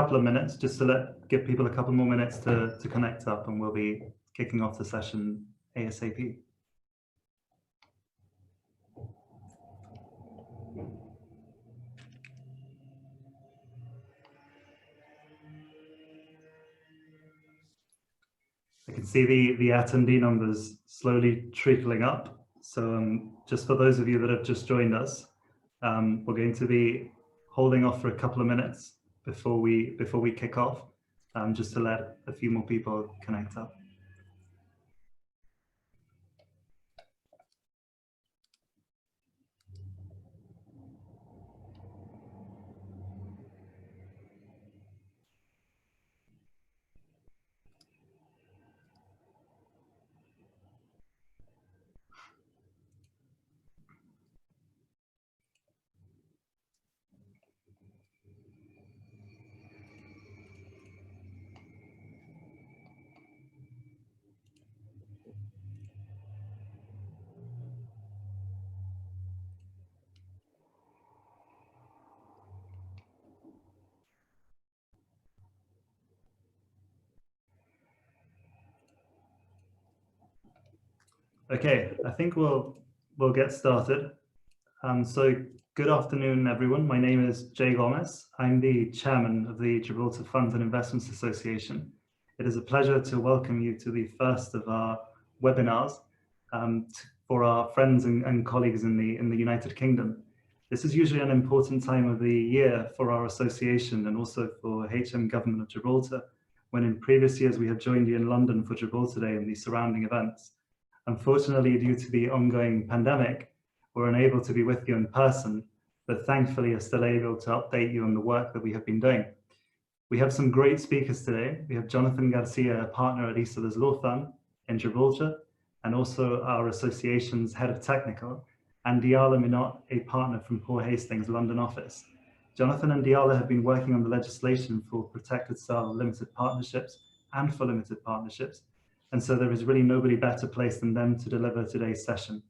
couple of minutes just to give people a couple more minutes to connect up, and we'll be kicking off the session ASAP. I can see the attendee numbers slowly trickling up. So just for those of you that have just joined us, we're going to be holding off for a couple of minutes before we kick off, just to let a few more people connect up. Okay, I think we'll get started. So good afternoon, everyone. My name is Jay Gomez. I'm the chairman of the Gibraltar Funds and Investments Association. It is a pleasure to welcome you to the first of our webinars for our friends and colleagues in the United Kingdom. This is usually an important time of the year for our association and also for HM Government of Gibraltar, when in previous years we have joined you in London for Gibraltar Day and the surrounding events. Unfortunately, due to the ongoing pandemic, we're unable to be with you in person, but thankfully are still able to update you on the work that we have been doing. We have some great speakers today. We have Jonathan Garcia, a partner at Isola's law firm in Gibraltar, and also our association's head of technical, and Diala Minott, a partner from Paul Hastings' London office. Jonathan and Diala have been working on the legislation for protected style limited partnerships and for limited partnerships, and so there is really nobody better placed than them to deliver today's session.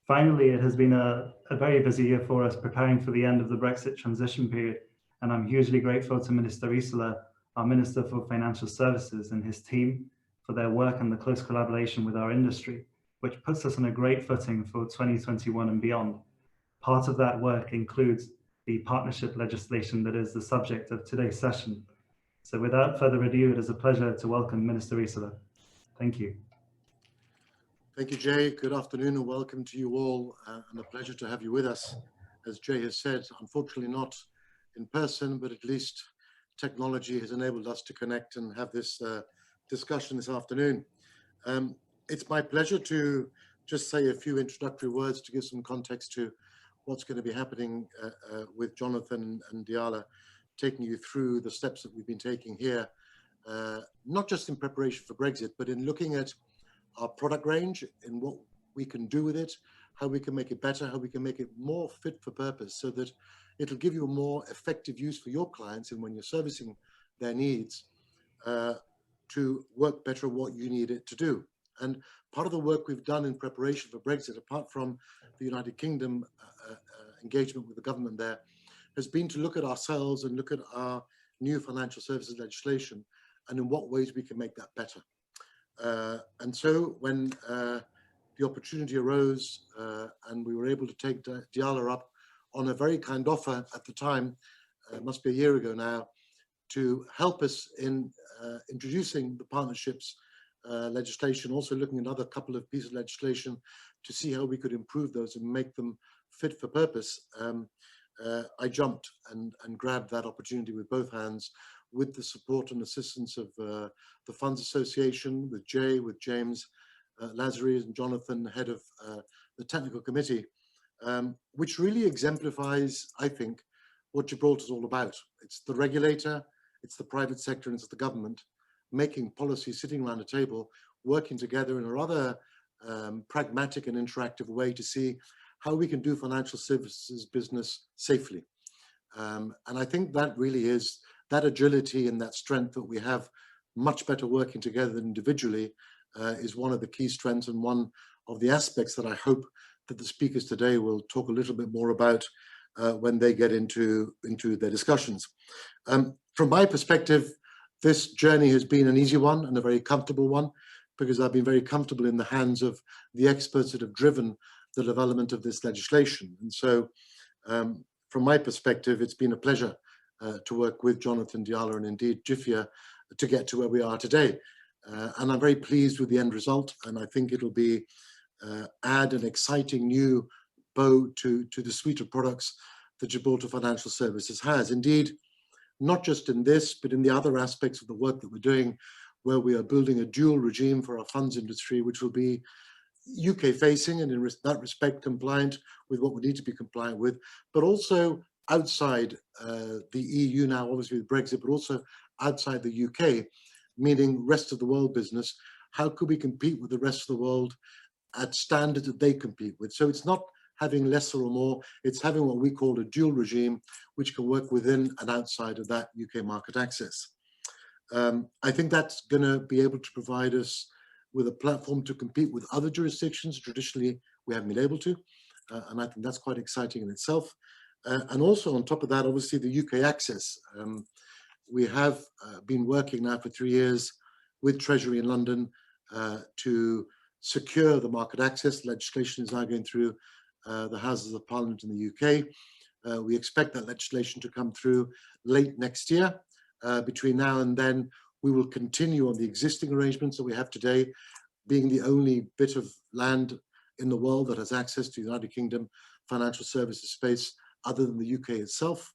Finally, it has been a very busy year for us preparing for the end of the Brexit transition period, and I'm hugely grateful to Minister Isola, our Minister for Financial Services, and his team for their work and the close collaboration with our industry, which puts us on a great footing for 2021 and beyond. Part of that work includes the partnership legislation that is the subject of today's session. So without further ado, it is a pleasure to welcome Minister Isola. Thank you. Thank you, Jay. Good afternoon and welcome to you all, and a pleasure to have you with us. As Jay has said, unfortunately not in person, but at least technology has enabled us to connect and have this discussion this afternoon. It's my pleasure to just say a few introductory words to give some context to what's going to be happening with Jonathan and Diala, taking you through the steps that we've been taking here, not just in preparation for Brexit, but in looking at our product range and what we can do with it, how we can make it better, how we can make it more fit for purpose so that it'll give you a more effective use for your clients and when you're servicing their needs to work better what you need it to do. And part of the work we've done in preparation for Brexit, apart from the United Kingdom engagement with the government there, has been to look at ourselves and look at our new financial services legislation and in what ways we can make that better. And so when the opportunity arose and we were able to take Diala up on a very kind offer at the time, it must be a year ago now, to help us in introducing the partnerships legislation, also looking at another couple of pieces of legislation to see how we could improve those and make them fit for purpose, I jumped and grabbed that opportunity with both hands, with the support and assistance of the Funds Association, with Jay, with James, Lazarus and Jonathan, head of the technical committee, which really exemplifies, I think, what Gibraltar is all about. It's the regulator, it's the private sector, and it's the government making policy, sitting around a table, working together in a rather pragmatic and interactive way to see how we can do financial services business safely. And I think that really is that agility and that strength that we have much better working together than individually is one of the key strengths and one of the aspects that I hope that the speakers today will talk a little bit more about when they get into their discussions. From my perspective, this journey has been an easy one and a very comfortable one, because I've been very comfortable in the hands of the experts that have driven the development of this legislation. And so from my perspective, it's been a pleasure to work with Jonathan, Diala, and indeed Garcia to get to where we are today. And I'm very pleased with the end result, and I think it'll be add an exciting new bow to the suite of products that Gibraltar Financial Services has. Indeed, not just in this, but in the other aspects of the work that we're doing, where we are building a dual regime for our funds industry, which will be UK facing and in that respect compliant with what we need to be compliant with, but also outside the EU now, obviously with Brexit, but also outside the UK, meaning rest of the world business. How could we compete with the rest of the world at standards that they compete with? So it's not having lesser or more, it's having what we call a dual regime, which can work within and outside of that UK market access. I think that's going to be able to provide us with a platform to compete with other jurisdictions. Traditionally, we haven't been able to, and I think that's quite exciting in itself. And also on top of that, obviously the UK access. We have been working now for 3 years with Treasury in London to secure the market access. Legislation is now going through the Houses of Parliament in the UK. We expect that legislation to come through late next year. Between now and then, we will continue on the existing arrangements that we have today, being the only bit of land in the world that has access to the United Kingdom financial services space other than the UK itself.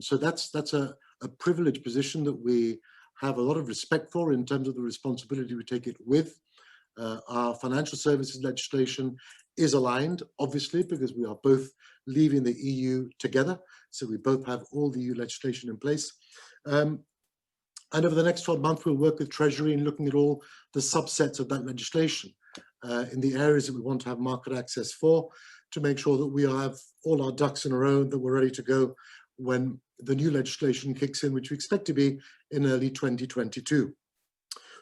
So that's a privileged position that we have a lot of respect for in terms of the responsibility we take it with. Our financial services legislation is aligned, obviously, because we are both leaving the EU together. So we both have all the EU legislation in place. And over the next 12 months, we'll work with Treasury in looking at all the subsets of that legislation in the areas that we want to have market access for, to make sure that we have all our ducks in a row, that we're ready to go when the new legislation kicks in, which we expect to be in early 2022.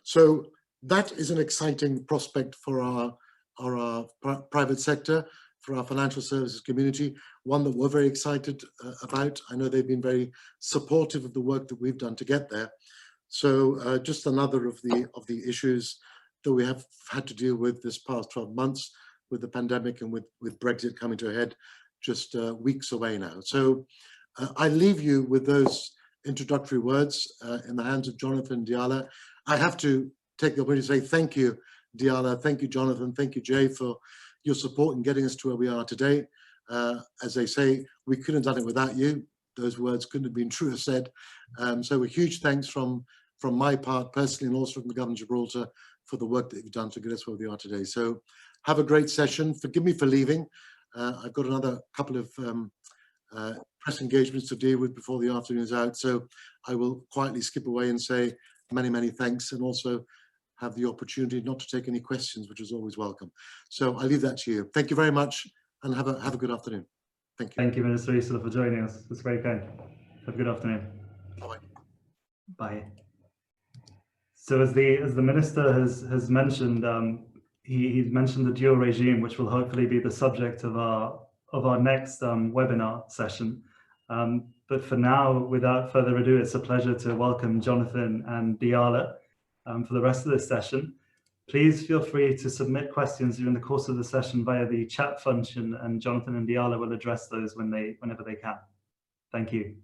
So that is an exciting prospect for our private sector, for our financial services community, one that we're very excited about. I know they've been very supportive of the work that we've done to get there. So just another of the issues that we have had to deal with this past 12 months with the pandemic and with Brexit coming to a head just weeks away now. So I leave you with those introductory words in the hands of Jonathan and Diala. I have to take the opportunity to say thank you, Diala, thank you, Jonathan, thank you, Jay, for your support in getting us to where we are today. As they say, we couldn't have done it without you. Those words couldn't have been truer said. So a huge thanks from my part personally, and also from the Government of Gibraltar for the work that you've done to get us where we are today. So have a great session. Forgive me for leaving. I've got another couple of press engagements to deal with before the afternoon is out. So I will quietly skip away and say many, many thanks, and also have the opportunity not to take any questions, which is always welcome. So I leave that to you. Thank you very much, and have a good afternoon. Thank you. Thank you, Minister Isola, for joining us. It's very kind. Have a good afternoon. Bye. Bye. So as the Minister has mentioned, he mentioned the dual regime, which will hopefully be the subject of our next webinar session. But for now, without further ado, it's a pleasure to welcome Jonathan and Diala for the rest of this session. Please feel free to submit questions during the course of the session via the chat function, and Jonathan and Diala will address those whenever they can. Thank you.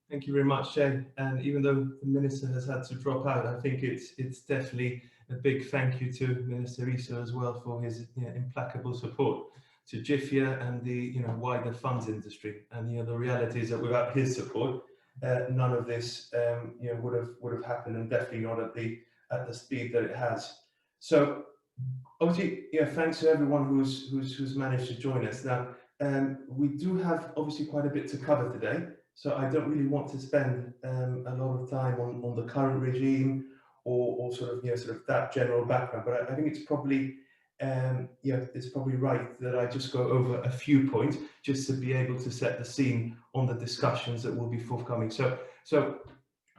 Thank you very much, Jay. And even though the Minister has had to drop out, I think it's definitely a big thank you to Minister Isola as well for his implacable support to Garcia and the wider funds industry. And the reality is that without his support, none of this would have happened, and definitely not at the speed that it has. So obviously, thanks to everyone who's managed to join us. Now, we do have obviously quite a bit to cover today. So I don't really want to spend a lot of time on the current regime or sort of that general background. But I think it's probably it's probably right that I just go over a few points just to be able to set the scene on the discussions that will be forthcoming. So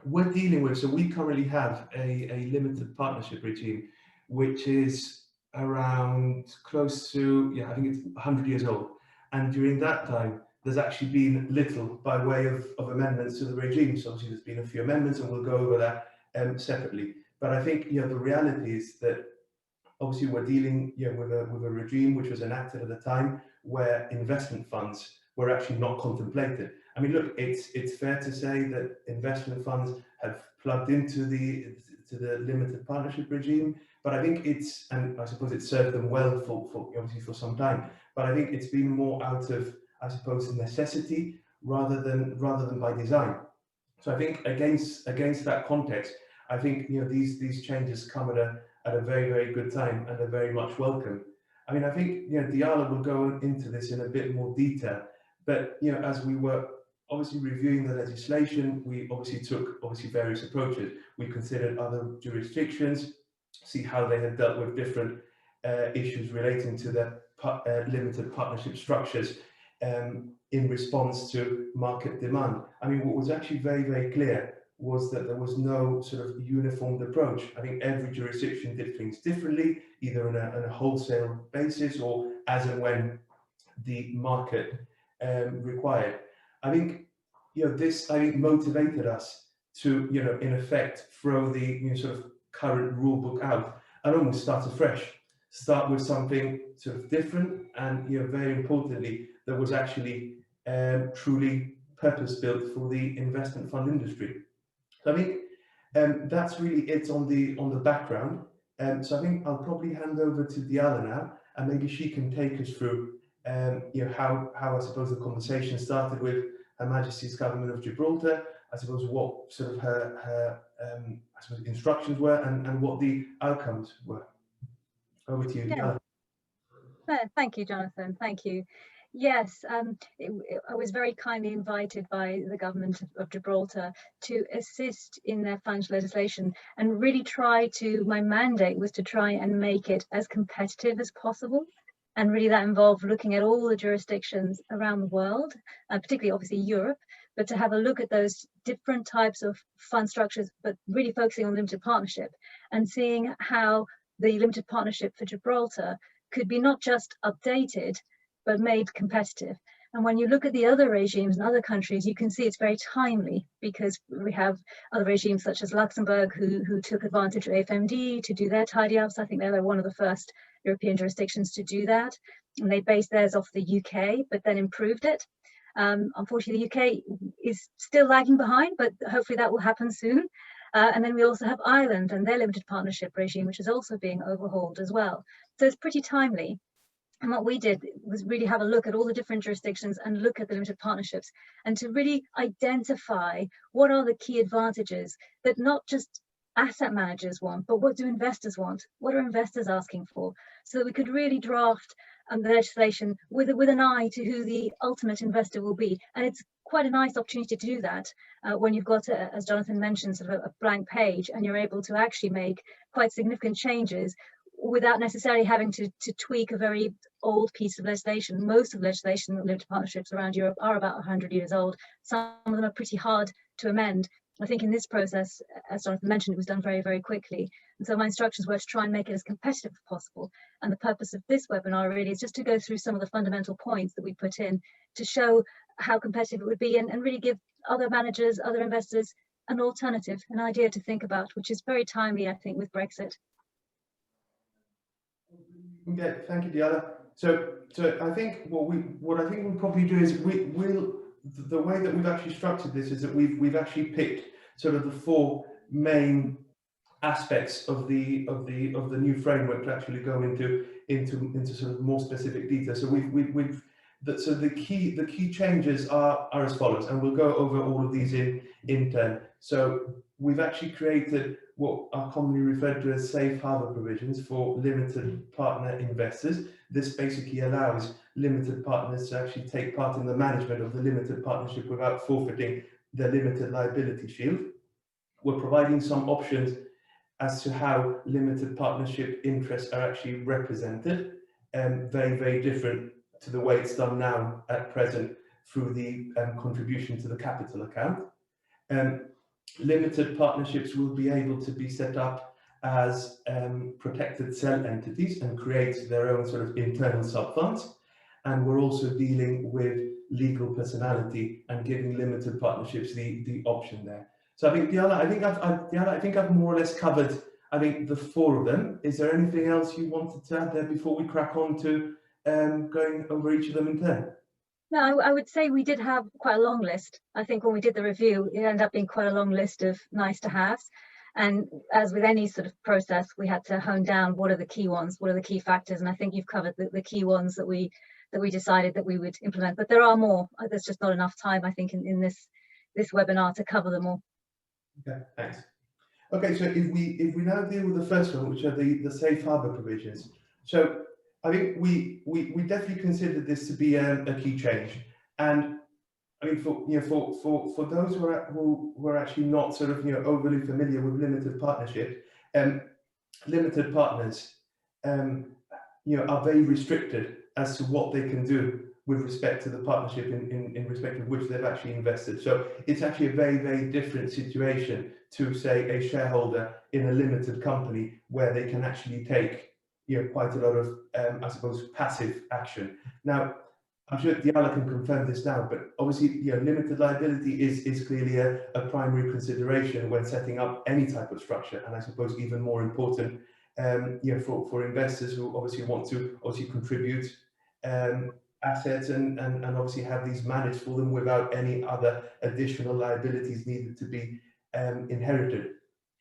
we're dealing with, so we currently have a limited partnership regime, which is around close to, I think it's 100 years old. And during that time, there's actually been little by way of amendments to the regime. So obviously there's been a few amendments, and we'll go over that separately. But I think the reality is that obviously we're dealing with a regime which was enacted at a time where investment funds were actually not contemplated. I mean, look, it's fair to say that investment funds have plugged into the limited partnership regime, but I think and I suppose it served them well for obviously for some time. But I think it's been more out of, I suppose, necessity rather than by design. So I think against that context, I think these changes come at a very, very good time and are very much welcome. I mean, I think Diala will go into this in a bit more detail, but as we were obviously reviewing the legislation, we obviously took various approaches. We considered other jurisdictions, see how they had dealt with different issues relating to their limited partnership structures in response to market demand. I mean, what was actually very, very clear was that there was no sort of uniformed approach. I think every jurisdiction did things differently, either on a wholesale basis or as and when the market required. I think this motivated us to in effect throw the sort of current rule book out and almost start afresh, start with something sort of different, and very importantly, that was actually truly purpose built for the investment fund industry. So I think that's really it on the background. So I think I'll probably hand over to Diala now, and maybe she can take us through how I suppose the conversation started with Her Majesty's Government of Gibraltar. I suppose what sort of her I suppose instructions were and what the outcomes were. Over to you, Diala. Thank you, Jonathan. Thank you. Yes, I was very kindly invited by the government of Gibraltar to assist in their financial legislation, and really my mandate was to try and make it as competitive as possible. And really that involved looking at all the jurisdictions around the world, particularly obviously Europe, but to have a look at those different types of fund structures, but really focusing on limited partnership and seeing how the limited partnership for Gibraltar could be not just updated, but made competitive. And when you look at the other regimes in other countries, you can see it's very timely, because we have other regimes such as Luxembourg who took advantage of AFMD to do their tidy ups. I think they were one of the first European jurisdictions to do that. And they based theirs off the UK, but then improved it. Unfortunately, the UK is still lagging behind, but hopefully that will happen soon. And then we also have Ireland and their limited partnership regime, which is also being overhauled as well. So it's pretty timely. And what we did was really have a look at all the different jurisdictions and look at the limited partnerships, and to really identify what are the key advantages that not just asset managers want, but what do investors want? What are investors asking for? So that we could really draft the legislation with an eye to who the ultimate investor will be. And it's quite a nice opportunity to do that when you've got, as Jonathan mentioned, sort of a blank page, and you're able to actually make quite significant changes without necessarily having to tweak a very old piece of legislation. Most of the legislation, limited partnerships around Europe, are about 100 years old. Some of them are pretty hard to amend. I think in this process, as Jonathan mentioned, it was done very, very quickly. And so my instructions were to try and make it as competitive as possible. And the purpose of this webinar really is just to go through some of the fundamental points that we put in to show how competitive it would be, and really give other managers, other investors, an alternative, an idea to think about, which is very timely, I think, with Brexit. Yeah, thank you, Diala. So I think what I think we'll probably do is the way that we've actually structured this is that we've actually picked sort of the four main aspects of the new framework to actually go into sort of more specific detail. So so the key changes are as follows, and we'll go over all of these in turn. So we've actually created what are commonly referred to as safe harbor provisions for limited partner investors. This basically allows limited partners to actually take part in the management of the limited partnership without forfeiting their limited liability shield. We're providing some options as to how limited partnership interests are actually represented, very, very different to the way it's done now at present through the contribution to the capital account. Limited partnerships will be able to be set up as protected cell entities and create their own sort of internal sub-funds. And we're also dealing with legal personality and giving limited partnerships the option there. So I think, Diala, I think I've more or less covered, I think, the four of them. Is there anything else you wanted to add there before we crack on to going over each of them in turn? No, I would say we did have quite a long list. I think when we did the review, it ended up being quite a long list of nice to haves. And as with any sort of process, we had to hone down what are the key ones, what are the key factors. And I think you've covered the key ones that we decided that we would implement. But there are more. There's just not enough time, I think, in this webinar to cover them all. Okay, thanks. Okay, so if we now deal with the first one, which are the safe harbour provisions. So I think we definitely considered this to be a key change, and I mean for those who are actually not sort of overly familiar with limited partnership, limited partners are very restricted as to what they can do with respect to the partnership in respect of which they've actually invested. So it's actually a very, very different situation to, say, a shareholder in a limited company where they can actually take quite a lot of, I suppose, passive action. Now, I'm sure Diala can confirm this now, but obviously, limited liability is clearly a primary consideration when setting up any type of structure, and I suppose even more important, for investors who obviously want to contribute assets and obviously have these managed for them without any other additional liabilities needed to be inherited.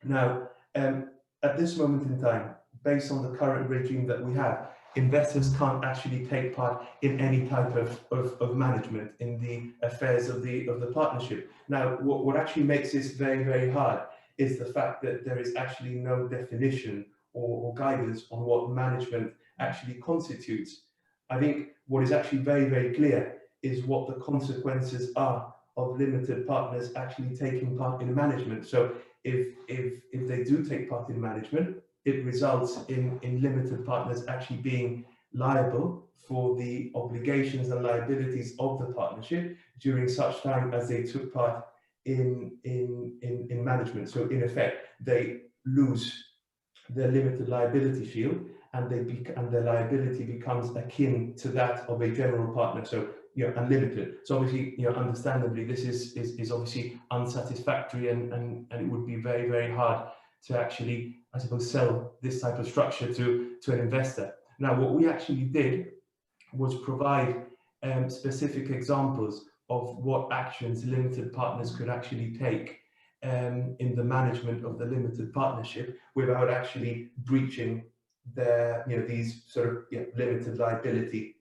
Now, at this moment in time, based on the current regime that we have, investors can't actually take part in any type of management in the affairs of the partnership. Now, what actually makes this very, very hard is the fact that there is actually no definition or guidance on what management actually constitutes. I think what is actually very, very clear is what the consequences are of limited partners actually taking part in management. So if they do take part in management, it results in limited partners actually being liable for the obligations and liabilities of the partnership during such time as they took part in management. So in effect, they lose their limited liability shield, and their liability becomes akin to that of a general partner, so unlimited. So obviously, understandably, this is obviously unsatisfactory, and it would be very, very hard to actually, I suppose, sell this type of structure to an investor. Now, what we actually did was provide specific examples of what actions limited partners could actually take in the management of the limited partnership without actually breaching their, these sort of limited liability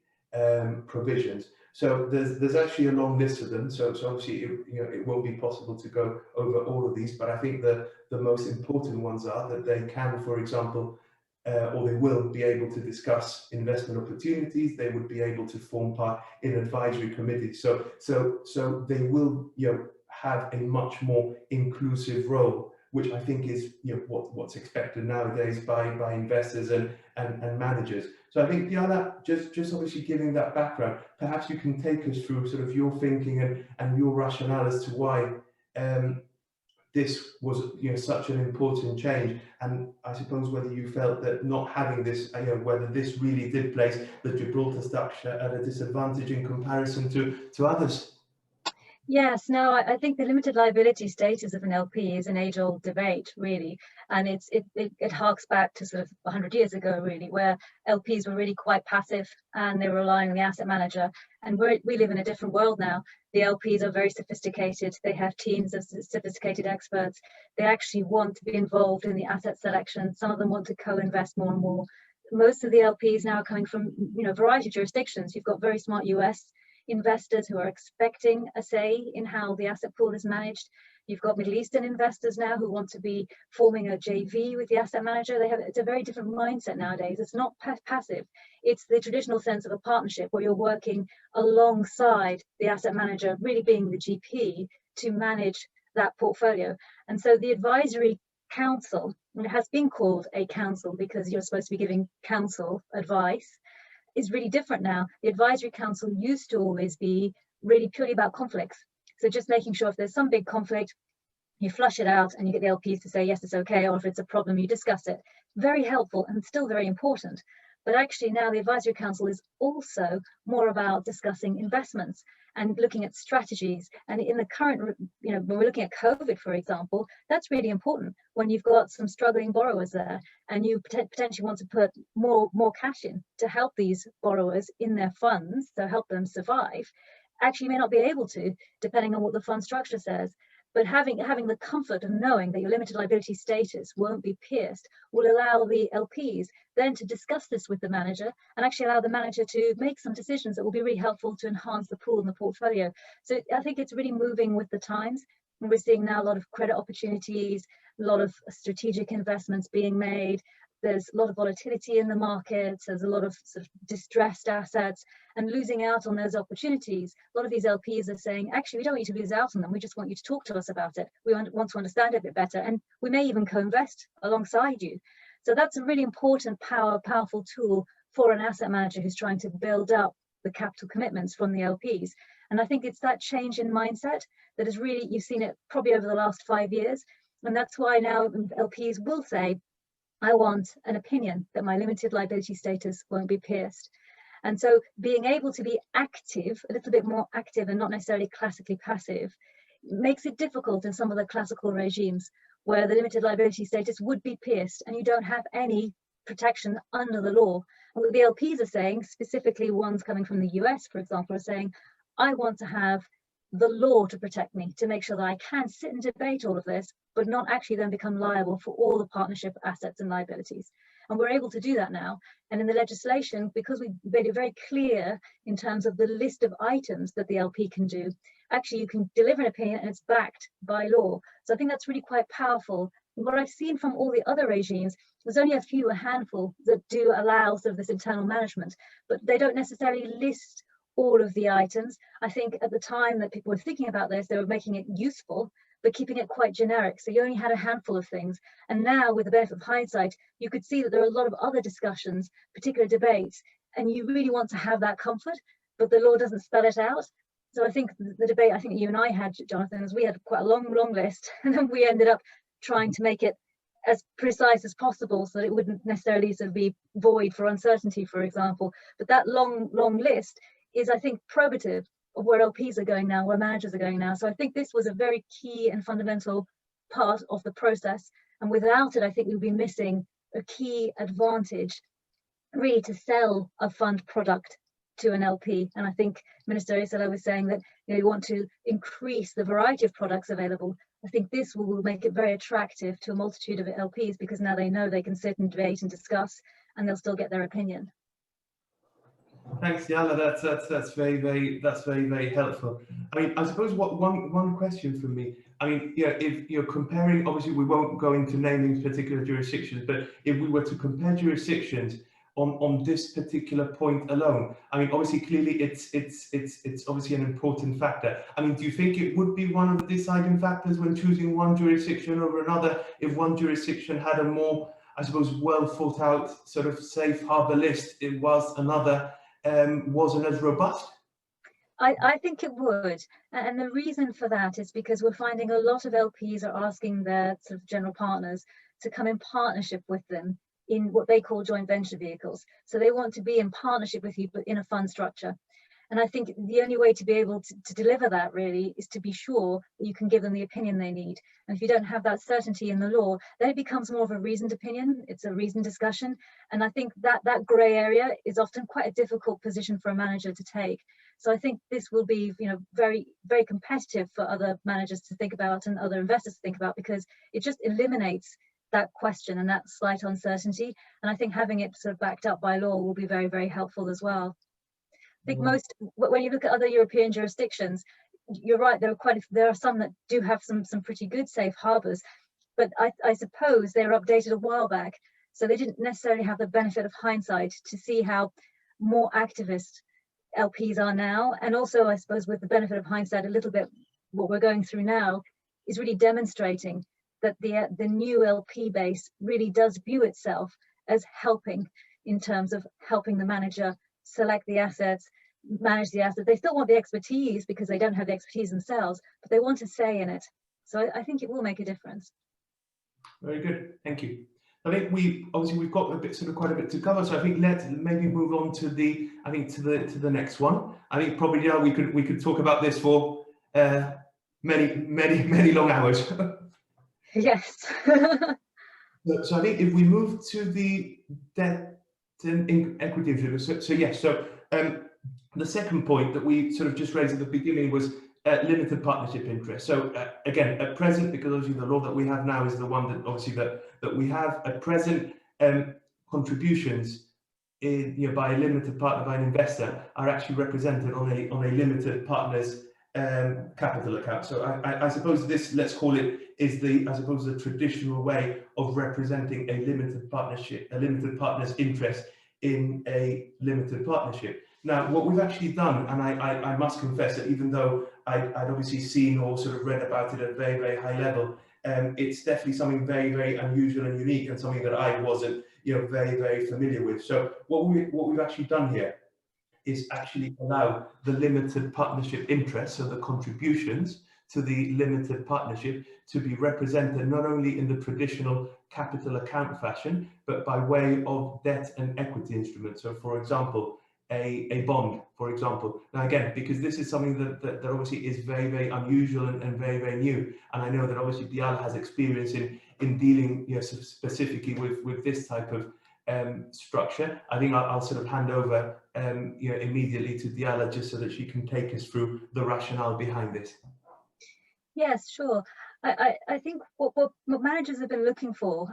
provisions. So there's actually a long list of them. So obviously it won't be possible to go over all of these, but I think the most important ones are that they can, for example, or they will be able to discuss investment opportunities. They would be able to form part in advisory committees. So they will have a much more inclusive role, which I think is what's expected nowadays by investors and managers. So I think, Diala, just obviously giving that background, perhaps you can take us through sort of your thinking and your rationale as to why this was such an important change, and I suppose whether you felt that not having this, whether this really did place the Gibraltar structure at a disadvantage in comparison to others. Yes, no, I think the limited liability status of an LP is an age-old debate, really, and it harks back to sort of 100 years ago, really, where LPs were really quite passive and they were relying on the asset manager. And we live in a different world now. The LPs are very sophisticated. They have teams of sophisticated experts. They actually want to be involved in the asset selection. Some of them want to co-invest more and more. Most of the LPs now are coming from a variety of jurisdictions. You've got very smart US investors who are expecting a say in how the asset pool is managed. You've got Middle Eastern investors now who want to be forming a JV with the asset manager. It's a very different mindset nowadays. It's not passive. It's the traditional sense of a partnership where you're working alongside the asset manager, really being the GP to manage that portfolio. And so the advisory council, it has been called a council because you're supposed to be giving counsel advice, is really different now. The advisory council used to always be really purely about conflicts. So just making sure if there's some big conflict, you flush it out and you get the LPs to say, yes, it's okay, or if it's a problem, you discuss it. Very helpful and still very important. But actually now the Advisory Council is also more about discussing investments and looking at strategies. And in the current, when we're looking at COVID, for example, that's really important when you've got some struggling borrowers there and you potentially want to put more cash in to help these borrowers in their funds, so help them survive. Actually, you may not be able to, depending on what the fund structure says. But having the comfort of knowing that your limited liability status won't be pierced will allow the LPs then to discuss this with the manager and actually allow the manager to make some decisions that will be really helpful to enhance the pool and the portfolio. So I think it's really moving with the times. And we're seeing now a lot of credit opportunities, a lot of strategic investments being made. There's a lot of volatility in the markets. There's a lot of sort of distressed assets, and losing out on those opportunities. A lot of these LPs are saying, actually, we don't want you to lose out on them. We just want you to talk to us about it. We want to understand it a bit better, and we may even co-invest alongside you. So that's a really important, powerful tool for an asset manager who's trying to build up the capital commitments from the LPs. And I think it's that change in mindset that is really, you've seen it probably over the last 5 years. And that's why now LPs will say, I want an opinion that my limited liability status won't be pierced. And so being able to be active, a little bit more active and not necessarily classically passive, makes it difficult in some of the classical regimes where the limited liability status would be pierced and you don't have any protection under the law. And what the LPs are saying, specifically ones coming from the US, for example, are saying, I want to have the law to protect me, to make sure that I can sit and debate all of this, but not actually then become liable for all the partnership assets and liabilities. And we're able to do that now. And in the legislation, because we made it very clear in terms of the list of items that the LP can do, actually you can deliver an opinion and it's backed by law. So I think that's really quite powerful. And what I've seen from all the other regimes, there's only a handful that do allow sort of this internal management, but they don't necessarily list all of the items. I think at the time that people were thinking about this, they were making it useful, but keeping it quite generic. So you only had a handful of things. And now with the benefit of hindsight, you could see that there are a lot of other discussions, particular debates, and you really want to have that comfort, but the law doesn't spell it out. So I think the debate I think you and I had, Jonathan, is we had quite a long list, and then we ended up trying to make it as precise as possible so that it wouldn't necessarily sort of be void for uncertainty, for example. But that long list is, I think, probative of where LPs are going now, where managers are going now. So I think this was a very key and fundamental part of the process. And without it, I think we'd be missing a key advantage, really, to sell a fund product to an LP. And I think Minister Isola was saying that you want to increase the variety of products available. I think this will make it very attractive to a multitude of LPs because now they know they can sit and debate and discuss, and they'll still get their opinion. Thanks, Diala. That's very helpful. I mean, I suppose one question from me. I mean, if you're comparing, obviously we won't go into naming particular jurisdictions, but if we were to compare jurisdictions on this particular point alone, I mean, obviously, clearly, it's obviously an important factor. I mean, do you think it would be one of the deciding factors when choosing one jurisdiction over another if one jurisdiction had a more, I suppose, well thought out sort of safe harbour list, it was another wasn't as robust? I think it would. And the reason for that is because we're finding a lot of LPs are asking their sort of general partners to come in partnership with them in what they call joint venture vehicles. So they want to be in partnership with you, but in a fund structure. And I think the only way to be able to deliver that really is to be sure that you can give them the opinion they need. And if you don't have that certainty in the law, then it becomes more of a reasoned opinion. It's a reasoned discussion. And I think that grey area is often quite a difficult position for a manager to take. So I think this will be, very, very competitive for other managers to think about and other investors to think about, because it just eliminates that question and that slight uncertainty. And I think having it sort of backed up by law will be very, very helpful as well. I think when you look at other European jurisdictions, you're right, there are some that do have some pretty good safe harbours, but I suppose they were updated a while back, so they didn't necessarily have the benefit of hindsight to see how more activist LPs are now. And also, I suppose, with the benefit of hindsight a little bit, what we're going through now is really demonstrating that the new LP base really does view itself as helping in terms of helping the manager select the assets, manage the assets. They still want the expertise because they don't have the expertise themselves, but they want a say in it. So I think it will make a difference. Very good, thank you. I think we've got a bit, quite a bit to cover. So I think let's maybe move on to the next one. I think probably we could talk about this for many long hours. Yes. So I think if we move to the debt and equity instruments, so yes, the second point that we sort of just raised at the beginning was limited partnership interest. So again, at present, because obviously the law that we have now is the one that obviously that we have at present, contributions by a limited partner, by an investor, are actually represented on a limited partner's capital account. So I suppose this, let's call it, is the traditional way of representing a limited partner's interest in a limited partnership. Now, what we've actually done, and I must confess that even though I'd obviously seen or sort of read about it at a very high level, it's definitely something very unusual and unique, and something that I wasn't very familiar with. So what we've actually done here is actually allow the limited partnership interest, so the contributions to the limited partnership, to be represented not only in the traditional capital account fashion, but by way of debt and equity instruments. So for example, a bond, for example. Now again, because this is something that obviously is very unusual and very new, and I know that obviously Diala has experience in dealing specifically with this type of structure. I think I'll sort of hand over immediately to Diala, just so that she can take us through the rationale behind this. Yes, sure. I think what managers have been looking for,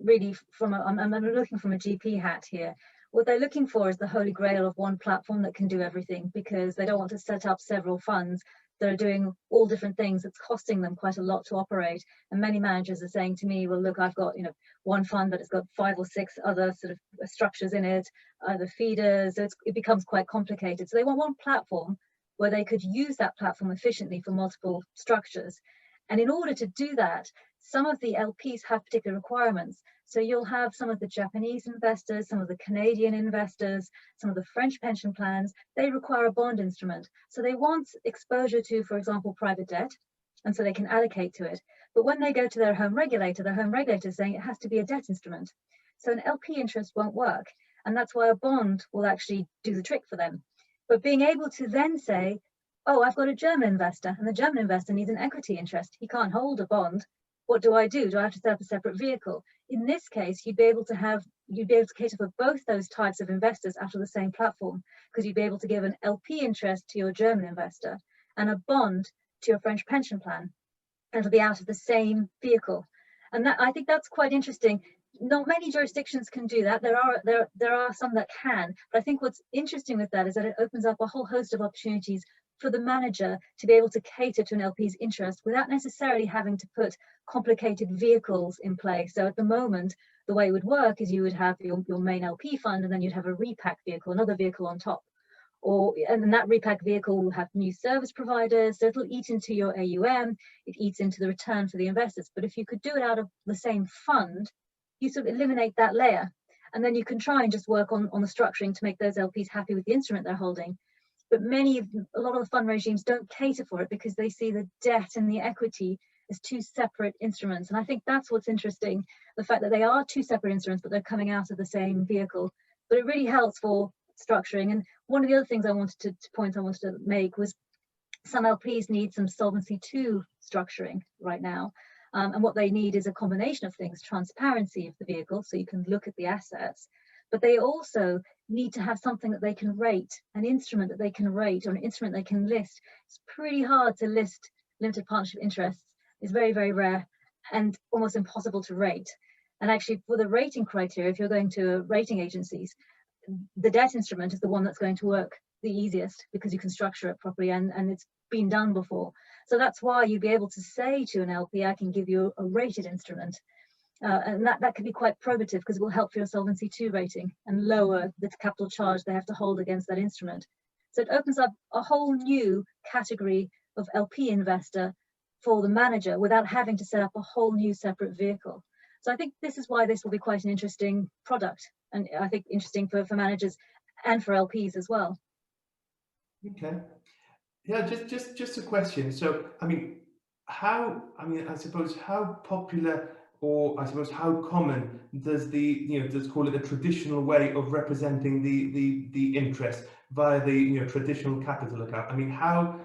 really, I'm looking from a GP hat here. What they're looking for is the holy grail of one platform that can do everything, because they don't want to set up several funds that are doing all different things. It's costing them quite a lot to operate. And many managers are saying to me, well, look, I've got one fund, but it's got 5 or 6 other sort of structures in it, the feeders. So it becomes quite complicated. So they want one platform where they could use that platform efficiently for multiple structures. And in order to do that, some of the LPs have particular requirements. So you'll have some of the Japanese investors, some of the Canadian investors, some of the French pension plans, they require a bond instrument. So they want exposure to, for example, private debt, and so they can allocate to it. But when they go to their home regulator is saying it has to be a debt instrument. So an LP interest won't work. And that's why a bond will actually do the trick for them. But being able to then say, oh, I've got a German investor, and the German investor needs an equity interest. He can't hold a bond. What do I do? Do I have to set up a separate vehicle? In this case, you'd be able to cater for both those types of investors out of the same platform, because you'd be able to give an LP interest to your German investor and a bond to your French pension plan. And it'll be out of the same vehicle. And that, I think that's quite interesting. Not many jurisdictions can do that. There are some that can, but I think what's interesting with that is that it opens up a whole host of opportunities for the manager to be able to cater to an LP's interest without necessarily having to put complicated vehicles in place. So at the moment, the way it would work is you would have your main LP fund, and then you'd have a repack vehicle, another vehicle on top. And then that repack vehicle will have new service providers, so it'll eat into your AUM, it eats into the return for the investors. But if you could do it out of the same fund, you sort of eliminate that layer, and then you can try and just work on the structuring to make those LPs happy with the instrument they're holding. But a lot of the fund regimes don't cater for it, because they see the debt and the equity as 2 separate instruments. And I think that's what's interesting, the fact that they are 2 separate instruments, but they're coming out of the same vehicle. But it really helps for structuring. And one of the other things I wanted to make was some LPs need some Solvency II structuring right now. And what they need is a combination of things: transparency of the vehicle, so you can look at the assets, but they also need to have something that they can rate, an instrument that they can rate, or an instrument they can list. It's pretty hard to list limited partnership interests. It's very rare and almost impossible to rate. And actually, for the rating criteria, if you're going to rating agencies, the debt instrument is the one that's going to work the easiest, because you can structure it properly, and it's been done before. So that's why you'd be able to say to an LP, I can give you a rated instrument. And that could be quite probative, because it will help for your Solvency II rating and lower the capital charge they have to hold against that instrument. So it opens up a whole new category of LP investor for the manager without having to set up a whole new separate vehicle. So I think this is why this will be quite an interesting product, and I think interesting for managers and for LPs as well. Okay. Yeah, just a question. So, I suppose how popular or I suppose how common does let's call it the traditional way of representing the interest via the traditional capital account? I mean, how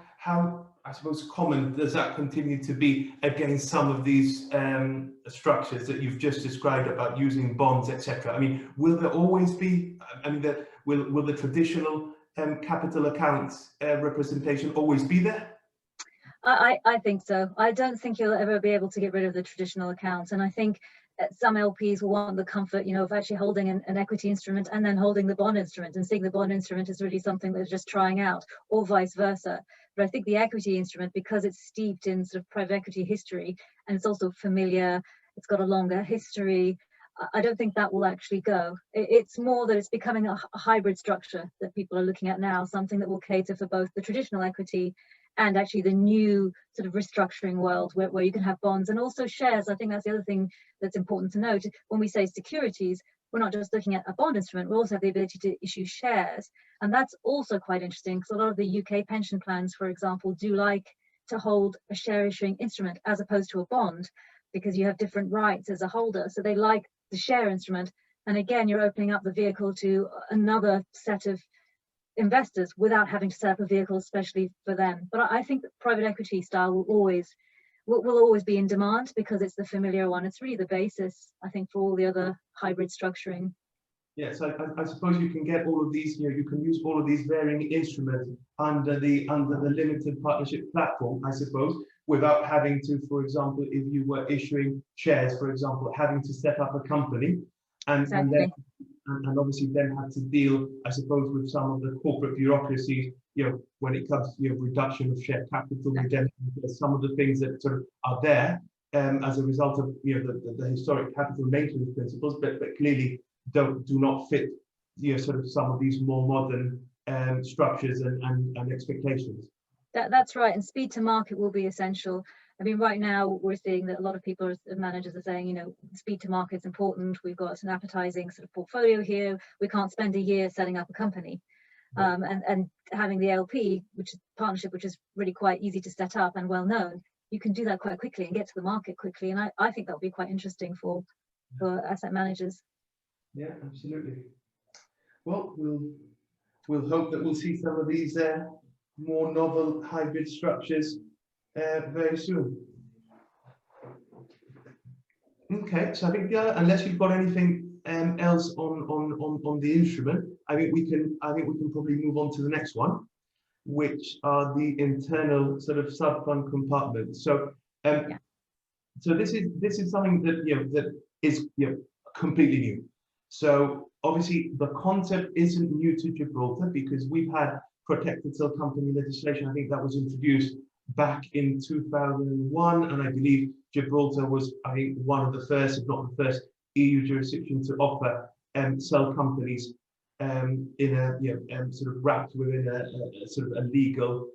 I suppose common does that continue to be against some of these structures that you've just described about using bonds, etc.? I mean, will there always be? I mean, will the traditional capital accounts representation always be there? I think so. I don't think you'll ever be able to get rid of the traditional accounts, and I think some LPs will want the comfort, of actually holding an equity instrument and then holding the bond instrument and seeing the bond instrument is really something they're just trying out, or vice versa. But I think the equity instrument, because it's steeped in sort of private equity history and it's also familiar, it's got a longer history, I don't think that will actually go. It's more that it's becoming a hybrid structure that people are looking at now, something that will cater for both the traditional equity and actually the new sort of restructuring world where you can have bonds and also shares. I think that's the other thing that's important to note. When we say securities, we're not just looking at a bond instrument, we also have the ability to issue shares. And that's also quite interesting because a lot of the UK pension plans, for example, do like to hold a share issuing instrument as opposed to a bond, because you have different rights as a holder. So they like the share instrument. And again, you're opening up the vehicle to another set of investors without having to set up a vehicle especially for them. But I think that private equity style will always be in demand because it's the familiar one. It's really the basis, I think, for all the other hybrid structuring. Yeah, so I suppose you can get all of these, you can use all of these varying instruments under the limited partnership platform, I suppose, without having to, for example, if you were issuing shares, for example, having to set up a company and obviously then have to deal, I suppose, with some of the corporate bureaucracies, when it comes to reduction of share capital, redemption, some of the things that sort of are there as a result of the historic capital maintenance principles, but clearly do not fit sort of some of these more modern structures and expectations. That's right, and speed to market will be essential. I mean, right now we're seeing that a lot of people, managers are saying, speed to market is important. We've got an appetizing sort of portfolio here. We can't spend a year setting up a company. And having the LP, which is partnership, which is really quite easy to set up and well known, you can do that quite quickly and get to the market quickly. And I think that would be quite interesting for asset managers. Yeah, absolutely. Well, we'll hope that we'll see some of these more novel hybrid structures very soon. Okay, so I think unless you've got anything else on the instrument, I think we can probably move on to the next one, which are the internal sort of sub-fund compartments. So so this is something that that is completely new. So obviously the concept isn't new to Gibraltar because we've had protected sale company legislation. I think that was introduced back in 2001, and I believe Gibraltar was, I think, one of the first, if not the first, EU jurisdiction to offer sale companies in a sort of wrapped within a sort of a legal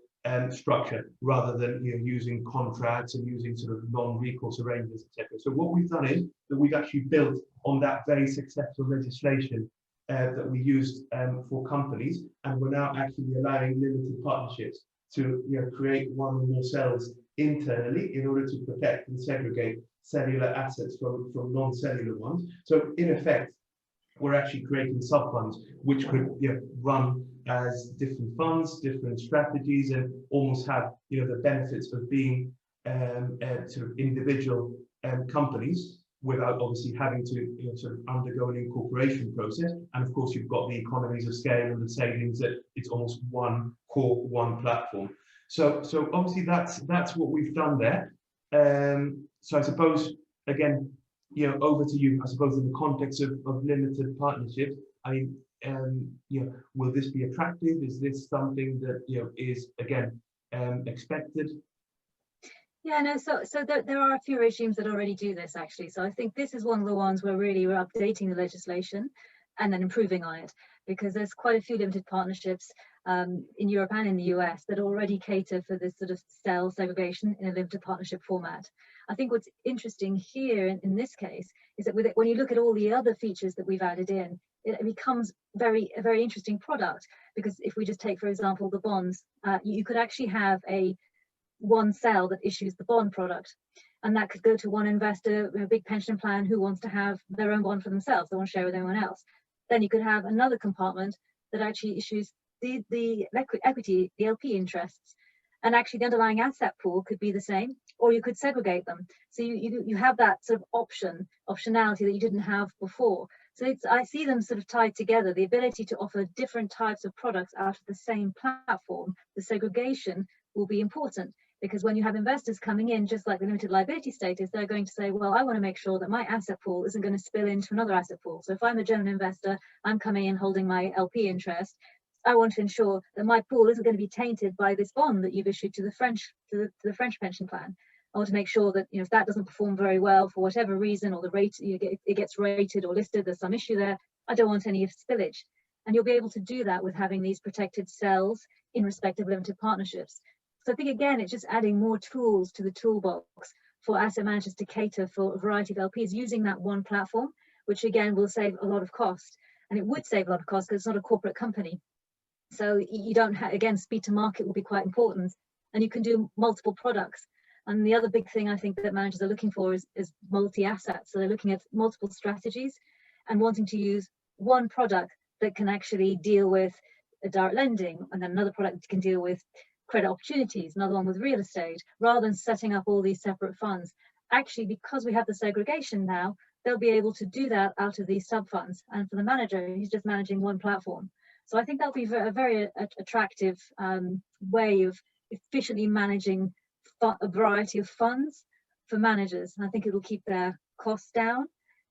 structure, rather than using contracts and using sort of non-recourse arrangements, etc. So what we've done is that we've actually built on that very successful legislation that we used for companies, and we're now actually allowing limited partnerships to create one or more cells internally in order to protect and segregate cellular assets from non-cellular ones. So in effect, we're actually creating sub-funds which could run as different funds, different strategies, and almost have the benefits of being sort of individual companies without obviously having to sort of undergo an incorporation process. And of course, you've got the economies of scale and the savings that it's almost one core, one platform. So obviously that's what we've done there. So I suppose, again, over to you, I suppose, in the context of limited partnerships. I mean, will this be attractive? Is this something that is again expected? Yeah, no, so there are a few regimes that already do this actually. So I think this is one of the ones where really we're updating the legislation and then improving on it, because there's quite a few limited partnerships in Europe and in the US that already cater for this sort of cell segregation in a limited partnership format. I think what's interesting here in this case is that when you look at all the other features that we've added in, it becomes a very interesting product, because if we just take, for example, the bonds, you could actually have one cell that issues the bond product. And that could go to one investor, a big pension plan who wants to have their own bond for themselves. They want to share with anyone else. Then you could have another compartment that actually issues the equity, the LP interests. And actually the underlying asset pool could be the same, or you could segregate them. So you have that sort of optionality that you didn't have before. So I see them sort of tied together, the ability to offer different types of products out of the same platform. The segregation will be important, because when you have investors coming in, just like the limited liability status, they're going to say, well, I want to make sure that my asset pool isn't going to spill into another asset pool. So if I'm a general investor, I'm coming in holding my LP interest, I want to ensure that my pool isn't going to be tainted by this bond that you've issued to the French pension plan. I want to make sure that, if that doesn't perform very well for whatever reason, or the rate it gets rated or listed, there's some issue there, I don't want any spillage. And you'll be able to do that with having these protected cells in respect of limited partnerships. So I think, again, it's just adding more tools to the toolbox for asset managers to cater for a variety of LPs using that one platform, which again will save a lot of cost. And it would save a lot of cost because it's not a corporate company. So you don't have, again, speed to market will be quite important, and you can do multiple products. And the other big thing I think that managers are looking for is multi-asset. So they're looking at multiple strategies and wanting to use one product that can actually deal with direct lending, and then another product that can deal with credit opportunities, another one with real estate, rather than setting up all these separate funds. Actually, because we have the segregation now, they'll be able to do that out of these sub-funds. And for the manager, he's just managing one platform. So I think that'll be a very attractive way of efficiently managing a variety of funds for managers. And I think it'll keep their costs down.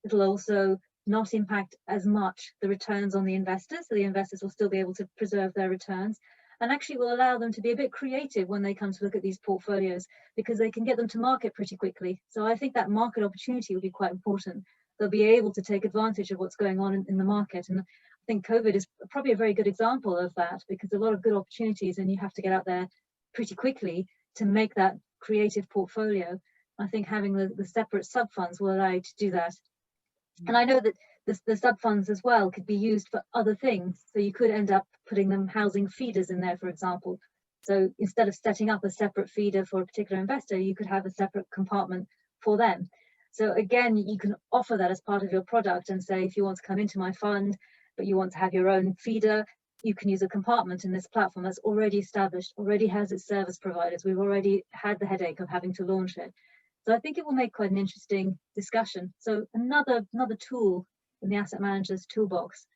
It'll also not impact as much the returns on the investors. So the investors will still be able to preserve their returns, and actually will allow them to be a bit creative when they come to look at these portfolios, because they can get them to market pretty quickly. So I think that market opportunity will be quite important. They'll be able to take advantage of what's going on in the market. And I think COVID is probably a very good example of that, because a lot of good opportunities, and you have to get out there pretty quickly to make that creative portfolio. I think having the separate sub-funds will allow you to do that. And I know that the sub-funds as well could be used for other things. So you could end up putting them housing feeders in there, for example. So instead of setting up a separate feeder for a particular investor, you could have a separate compartment for them. So again, you can offer that as part of your product and say, if you want to come into my fund, but you want to have your own feeder, you can use a compartment in this platform that's already established, already has its service providers. We've already had the headache of having to launch it. So I think it will make quite an interesting discussion. So another tool in the asset manager's toolbox,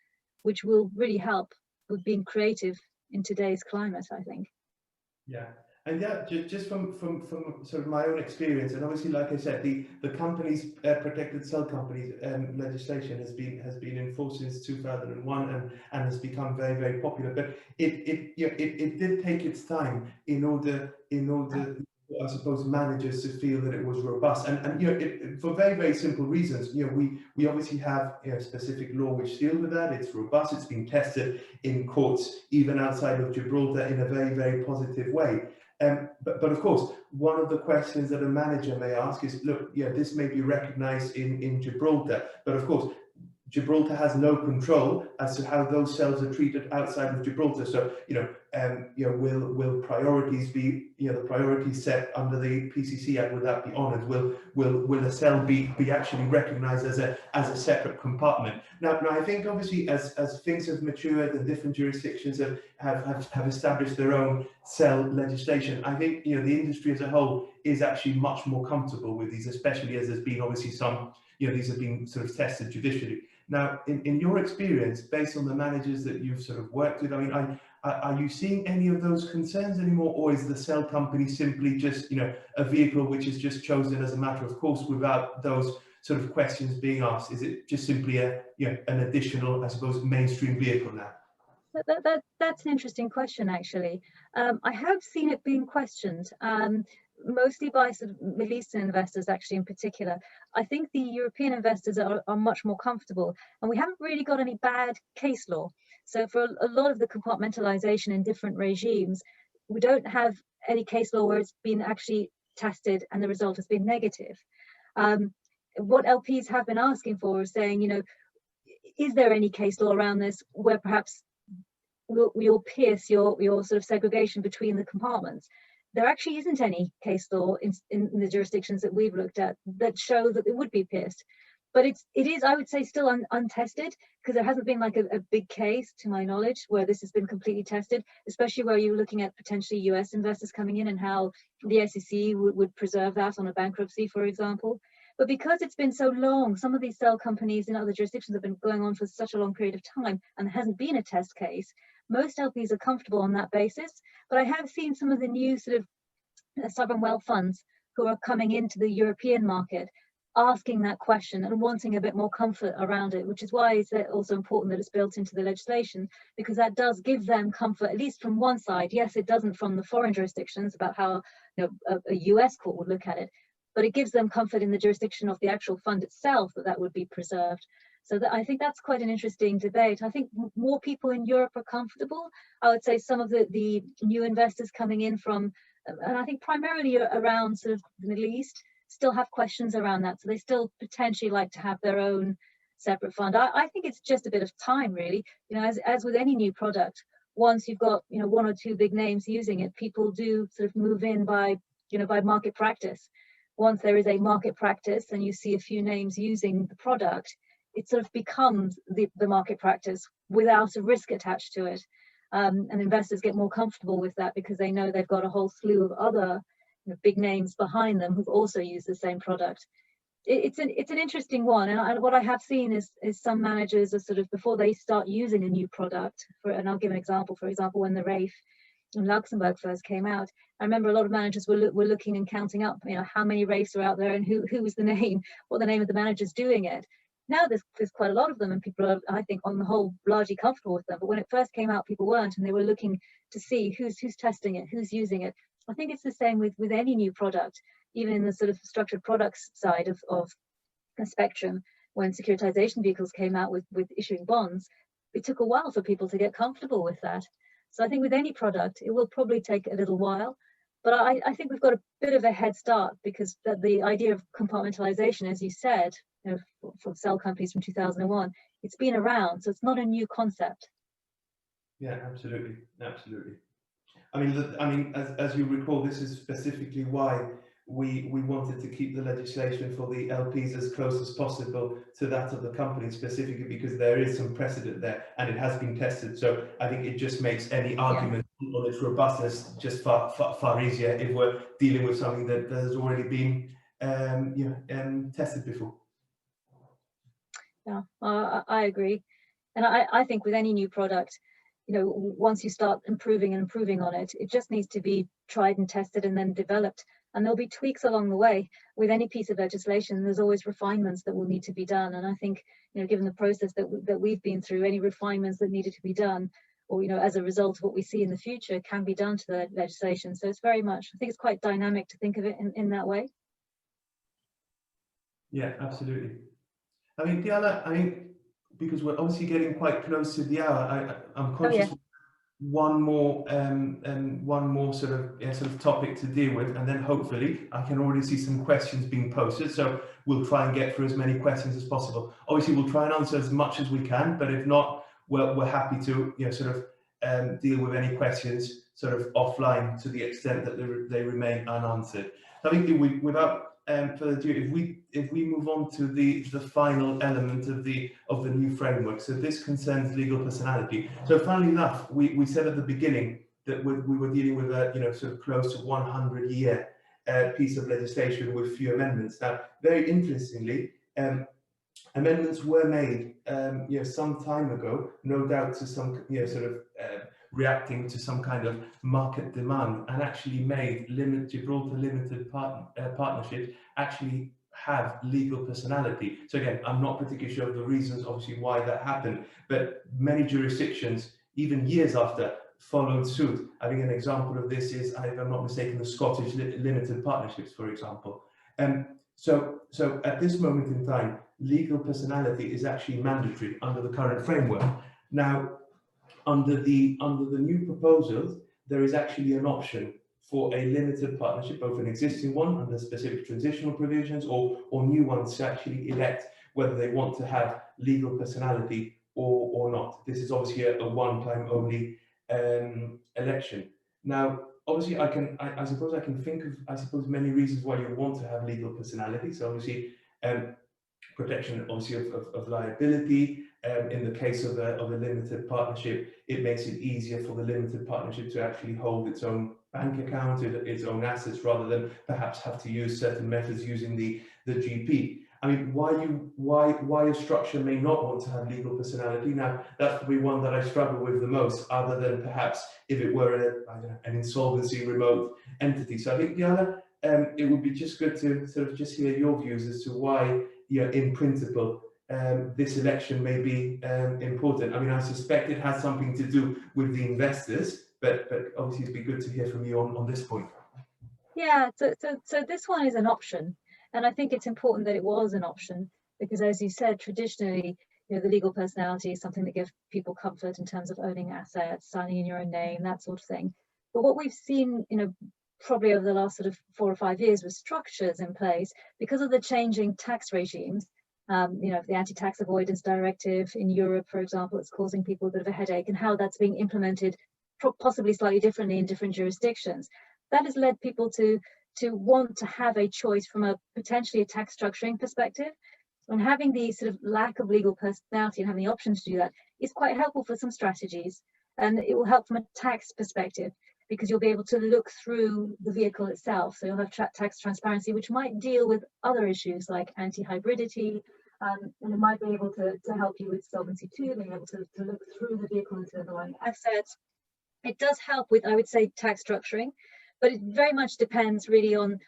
which will really help with being creative in today's climate, I think. Yeah. And yeah, just from sort of my own experience, and obviously, like I said, the companies protected cell companies legislation has been enforced since 2001 and has become very, very popular. But it did take its time in order I suppose managers to feel that it was robust, and for very, very simple reasons. We obviously have specific law which deals with that. It's robust. It's been tested in courts even outside of Gibraltar in a very, very positive way. But of course, one of the questions that a manager may ask is, look, this may be recognised in Gibraltar, but of course, Gibraltar has no control as to how those cells are treated outside of Gibraltar. So, will priorities be, the priorities set under the PCC Act, will that be honoured? Will a cell be actually recognised as a separate compartment? Now, I think obviously as things have matured and different jurisdictions have established their own cell legislation, I think the industry as a whole is actually much more comfortable with these, especially as there's been obviously some, these have been sort of tested judicially. Now, in your experience, based on the managers that you've sort of worked with, I mean, are you seeing any of those concerns anymore, or is the cell company simply just, a vehicle which is just chosen as a matter of course without those sort of questions being asked? Is it just simply an additional, I suppose, mainstream vehicle now? That's an interesting question, actually. I have seen it being questioned. Mostly by sort of Middle Eastern investors, actually, in particular. I think the European investors are much more comfortable, and we haven't really got any bad case law. So for a lot of the compartmentalization in different regimes, we don't have any case law where it's been actually tested and the result has been negative. What LPs have been asking for is saying, is there any case law around this where perhaps we'll pierce your sort of segregation between the compartments? there actually isn't any case law in the jurisdictions that we've looked at that show that it would be pierced. But it is, I would say, still untested, because there hasn't been like a big case, to my knowledge, where this has been completely tested, especially where you're looking at potentially US investors coming in and how the SEC would preserve that on a bankruptcy, for example. But because it's been so long, some of these cell companies in other jurisdictions have been going on for such a long period of time, and there hasn't been a test case, most LPs are comfortable on that basis. But I have seen some of the new sort of sovereign wealth funds who are coming into the European market asking that question and wanting a bit more comfort around it, which is why it's also important that it's built into the legislation, because that does give them comfort, at least from one side. Yes, it doesn't from the foreign jurisdictions about how, you know, a US court would look at it, but it gives them comfort in the jurisdiction of the actual fund itself that would be preserved. So I think that's quite an interesting debate. I think more people in Europe are comfortable. I would say some of the new investors coming in from, and I think primarily around sort of the Middle East, still have questions around that. So they still potentially like to have their own separate fund. I think it's just a bit of time, really. You know, as with any new product, once you've got, you know, one or two big names using it, people do sort of move in by, you know, by market practice. Once there is a market practice and you see a few names using the product, it sort of becomes the market practice without a risk attached to it. And investors get more comfortable with that because they know they've got a whole slew of other, you know, big names behind them who've also used the same product. It's an interesting one, and what I have seen is some managers are sort of, before they start using a new product, and I'll give an example. For example, when the RAIF in Luxembourg first came out, I remember a lot of managers were looking and counting up, you know, how many RAIFs are out there and who was the name, what the name of the managers doing it. Now there's quite a lot of them, and people are, I think, on the whole, largely comfortable with them. But when it first came out, people weren't, and they were looking to see who's testing it, who's using it. I think it's the same with any new product, even in the sort of structured products side of the spectrum. When securitization vehicles came out with issuing bonds, it took a while for people to get comfortable with that. So I think with any product, it will probably take a little while. But I think we've got a bit of a head start, because the idea of compartmentalization, as you said, you know, for cell companies from 2001, it's been around, so it's not a new concept. Yeah, absolutely, absolutely. I mean, as you recall, this is specifically why we wanted to keep the legislation for the LPs as close as possible to that of the company, specifically because there is some precedent there and it has been tested. So I think it just makes any argument on its robustness just far easier if we're dealing with something that has already been tested before. Yeah, I agree, and I think with any new product, you know, once you start improving on it, it just needs to be tried and tested and then developed. And there'll be tweaks along the way. With any piece of legislation, there's always refinements that will need to be done. And I think, you know, given the process that we've been through, any refinements that needed to be done, or, you know, as a result of what we see in the future, can be done to the legislation. So it's very much, I think it's quite dynamic to think of it in that way. Yeah, absolutely. I mean, Diala, because we're obviously getting quite close to the hour, I'm conscious one more sort of topic to deal with, and then hopefully I can already see some questions being posted, so we'll try and get through as many questions as possible. Obviously we'll try and answer as much as we can, but if not, we're happy to, you know, sort of deal with any questions sort of offline to the extent that they remain unanswered. So I think without further ado, if we move on to the final element of the new framework, so this concerns legal personality. So funnily enough, we said at the beginning that we were dealing with a, you know, sort of close to 100-year piece of legislation with few amendments. Now, very interestingly, amendments were made, you know, some time ago, no doubt to some, you know, sort of reacting to some kind of market demand, and actually made Gibraltar limited partnerships actually have legal personality. So again, I'm not particularly sure of the reasons, obviously, why that happened, but many jurisdictions, even years after, followed suit. I think an example of this is, if I'm not mistaken, the Scottish limited partnerships, for example. So at this moment in time, legal personality is actually mandatory under the current framework. Now, under the new proposals, there is actually an option for a limited partnership, both an existing one under specific transitional provisions or new ones, to actually elect whether they want to have legal personality or not. This is obviously a one-time only election. Now, obviously I suppose I can think of many reasons why you want to have legal personality. So obviously protection obviously of liability. In the case of a limited partnership, it makes it easier for the limited partnership to actually hold its own bank account, its own assets, rather than perhaps have to use certain methods using the GP. I mean, why a structure may not want to have legal personality? Now, that's probably one that I struggle with the most, other than perhaps if it were an insolvency remote entity. So I think, Diala, it would be just good to sort of just hear your views as to why, in principle, this election may be important. I mean, I suspect it has something to do with the investors, but obviously it'd be good to hear from you on this point. Yeah, so this one is an option. And I think it's important that it was an option because, as you said, traditionally, the legal personality is something that gives people comfort in terms of owning assets, signing in your own name, that sort of thing. But what we've seen, probably over the last sort of 4 or 5 years with structures in place, because of the changing tax regimes, the anti-tax avoidance directive in Europe, for example, it's causing people a bit of a headache, and how that's being implemented possibly slightly differently in different jurisdictions. That has led people to want to have a choice from a potentially a tax structuring perspective. And having the sort of lack of legal personality and having the option to do that is quite helpful for some strategies. And it will help from a tax perspective because you'll be able to look through the vehicle itself. So you'll have tax transparency, which might deal with other issues like anti-hybridity, and it might be able to help you with Solvency II, being able to look through the vehicle into the underlying assets. It does help with, I would say, tax structuring, but it very much depends really on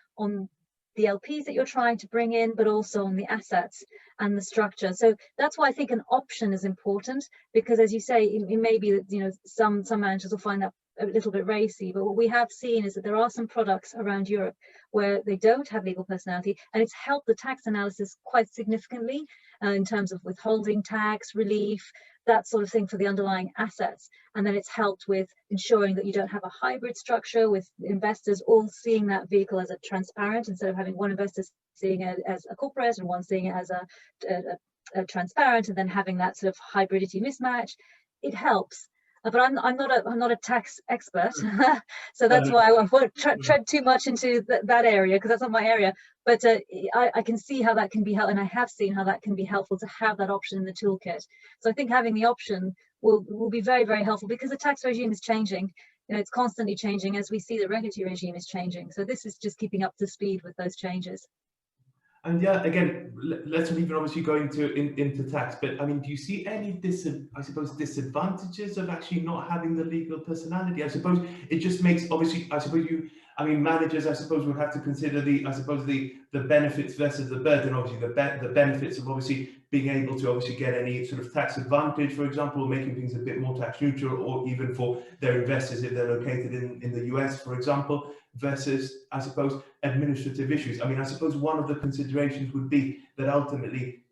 the LPs that you're trying to bring in, but also on the assets and the structure. So that's why I think an option is important, because as you say, it may be that some managers will find that a little bit racy, but what we have seen is that there are some products around Europe where they don't have legal personality, and it's helped the tax analysis quite significantly in terms of withholding tax, relief, that sort of thing for the underlying assets. And then it's helped with ensuring that you don't have a hybrid structure with investors all seeing that vehicle as a transparent, instead of having one investor seeing it as a corporate and one seeing it as a transparent, and then having that sort of hybridity mismatch. It helps. But I'm not a tax expert, so that's why I won't tread too much into that area, because that's not my area. But I can see how that can be helpful, and I have seen how that can be helpful to have that option in the toolkit. So I think having the option will be very, very helpful, because the tax regime is changing. It's constantly changing as we see the regulatory regime is changing. So this is just keeping up to speed with those changes. And yeah, again, let's not even obviously go into tax, but I mean, do you see any disadvantages of actually not having the legal personality? I suppose it just makes, obviously, managers, I suppose, would have to consider the benefits versus the burden. Obviously, the benefits of obviously being able to obviously get any sort of tax advantage, for example, making things a bit more tax neutral, or even for their investors if they're located in the US, for example, versus, I suppose, administrative issues. I mean, I suppose one of the considerations would be that ultimately,